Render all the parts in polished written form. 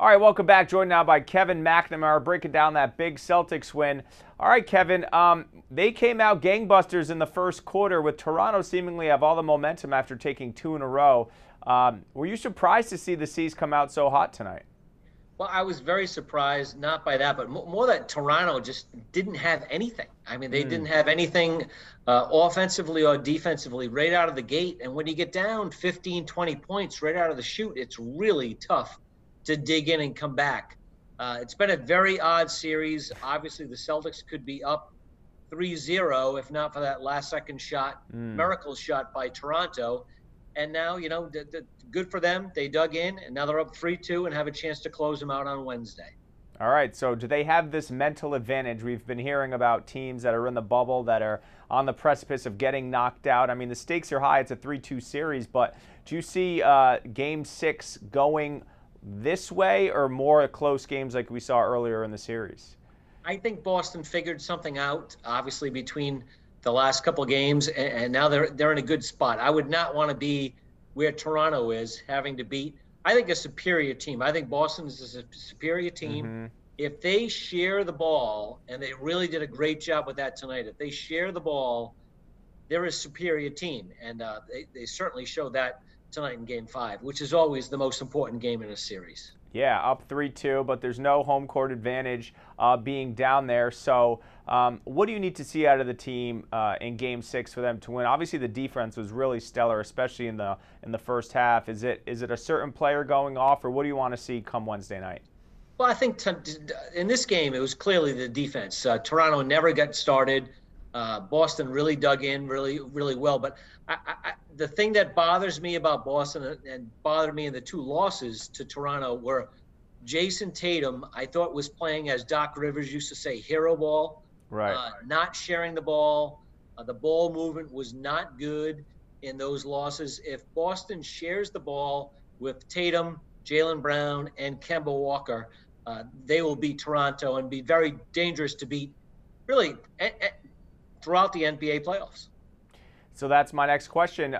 All right, welcome back. Joined now by Kevin McNamara, breaking down that big Celtics win. All right, Kevin, they came out gangbusters in the first quarter with Toronto seemingly have all the momentum after taking two in a row. Were you surprised to see the C's come out so hot tonight? Well, I was very surprised, not by that, but more that Toronto just didn't have anything. I mean, they didn't have anything offensively or defensively right out of the gate. And when you get down 15, 20 points right out of the chute, it's really tough to dig in and come back. It's been a very odd series. Obviously, the Celtics could be up 3-0 if not for that last second shot, miracle shot by Toronto. And now, good for them. They dug in, and now they're up 3-2 and have a chance to close them out on Wednesday. All right, so do they have this mental advantage? We've been hearing about teams that are in the bubble that are on the precipice of getting knocked out. I mean, the stakes are high. It's a 3-2 series, but do you see Game 6 going this way or more close games like we saw earlier in the series? I think Boston figured something out, obviously, between the last couple of games, and now they're in a good spot. I would not want to be where Toronto is, having to beat, I think, a superior team. I think Boston is a superior team. If they share the ball, and they really did a great job with that tonight, if they share the ball, they're a superior team. And they certainly showed that tonight in Game 5, which is always the most important game in a series. Yeah, up 3-2, but there's no home court advantage being down there. So what do you need to see out of the team in Game 6 for them to win? Obviously, the defense was really stellar, especially in the first half. Is it a certain player going off, or what do you want to see come Wednesday night? Well, I think in this game, it was clearly the defense. Toronto never got started. Boston really dug in really well. But the thing that bothers me about Boston and bothered me in the two losses to Toronto were Jason Tatum, I thought, was playing, as Doc Rivers used to say, hero ball. Right. Not sharing the ball. The ball movement was not good in those losses. If Boston shares the ball with Tatum, Jaylen Brown, and Kemba Walker, they will beat Toronto and be very dangerous to beat, really, throughout the NBA playoffs. So that's my next question.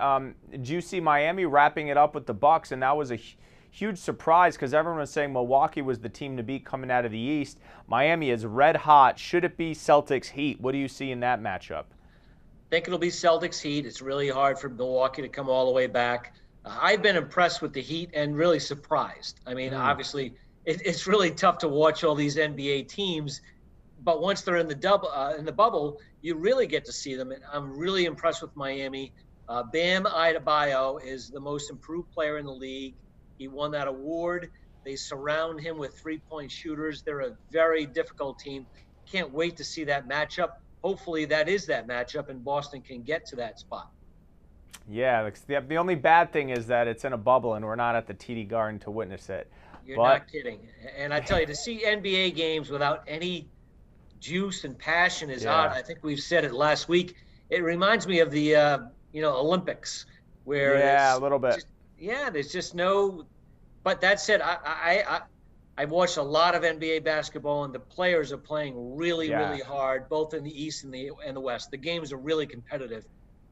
Did you see Miami wrapping it up with the Bucks? And that was a huge surprise because everyone was saying Milwaukee was the team to beat coming out of the East. Miami is red hot. Should it be Celtics Heat? What do you see in that matchup? I think it'll be Celtics Heat. It's really hard for Milwaukee to come all the way back. I've been impressed with the Heat and really surprised. I mean, obviously, it's really tough to watch all these NBA teams, but once they're in the bubble, you really get to see them. And I'm really impressed with Miami. Bam Adebayo is the most improved player in the league. He won that award. They surround him with three-point shooters. They're a very difficult team. Can't wait to see that matchup. Hopefully that is that matchup, and Boston can get to that spot. Yeah, the only bad thing is that it's in a bubble, and we're not at the TD Garden to witness it. You're not kidding. And I tell you, to see NBA games without any juice and passion is odd. I think we've said it last week. It reminds me of the Olympics, where a little bit. There's just no. But that said, I've watched a lot of NBA basketball, and the players are playing really hard, both in the East and the West. The games are really competitive,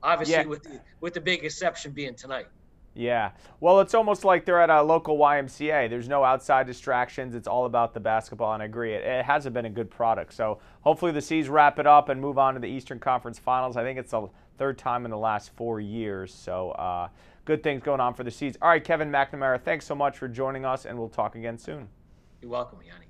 obviously, with the big exception being tonight. Yeah. Well, it's almost like they're at a local YMCA. There's no outside distractions. It's all about the basketball, and I agree. It hasn't been a good product. So hopefully the C's wrap it up and move on to the Eastern Conference Finals. I think it's the third time in the last 4 years. So good things going on for the C's. All right, Kevin McNamara, thanks so much for joining us, and we'll talk again soon. You're welcome, Yianni.